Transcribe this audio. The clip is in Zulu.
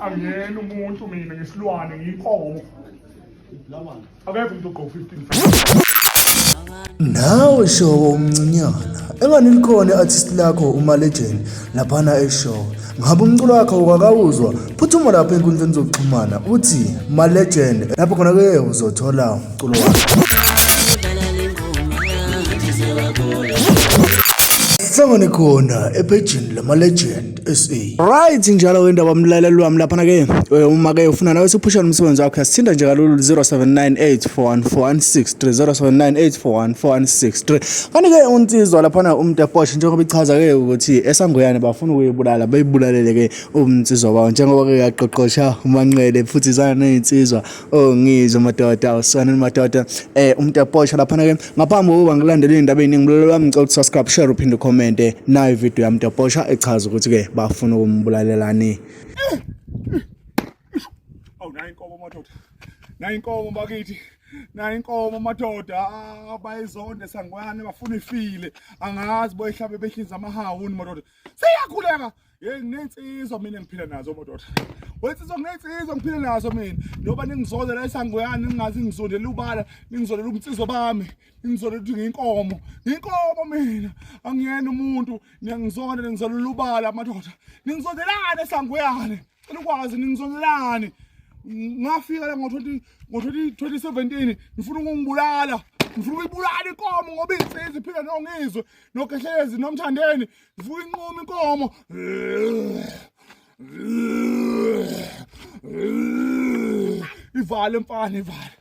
Angiyena umuntu mina ngesilwane ngiyinkomo. Akekho umuntu ogqoka 15. Nawe showo umncinyana engani likhona iartist lakho uMalegend laphana eshow ngabe umculo wakho ukakawuzwa phuthuma lapha enkundleni zokuxhumana uthi Malegend lapho khona ke uzothola umculo wakho hlangane khona epagini lamaLegend SA right njalo wendaba umlaleli wami lapha ke uma ke ufuna nawe siphushana umsebenzi wakho yasithinda nje kalulu 0798414163 0798414163 kanti ke unsizwa lapha na uMtebhosha njengoba ichaza ke ukuthi esangoyane bafuna ukuyibulala beyibulalele ke umnsizwa bawo njengoba ke yaqoqosha umanqele futhi izana nezinsizwa ngizwe madoda usana madoda uMtebhosha lapha ke ngaphambi kokuba ngilandele indaba eziningi umlaleli wami ngicela subscribe share uphinde comment nayo video yaMtebhosha echaza ukuthi ke bafuna ukumbulalelani. Nayi inkomo madoda. Nayi inkomo bakithi. Nayi inkomo madoda bayizonde sangwane bafuna ifile. Angazi boyihlabe behlinza amahawuni madoda. Siyakhuleka. Nginezinsizwa mina ngiphila nazo madoda. Wensizwa nginezinsizwa ngiphila nazo mina. Njoba ningizonde la esangwane ningazi ngizondela ubala, ningizondela umnsizwa bami. Ngizondela ukuthi ngiyinkomo. Ngiyinkomo mina. Angiyena umuntu ngiyangizonda ngizondela ubala madoda. Ningizondelane esangwane. Cela ukwazi ningizondelane. Ngafika la ngo-2017 ngifuna ukungibulala. Ngifuna ukuyibulala inkomo ngoba insizwa iphila nongizwe nogehlezi nomthandeni. Ngifuna inqoma inkomo. Ivale mfana ivale.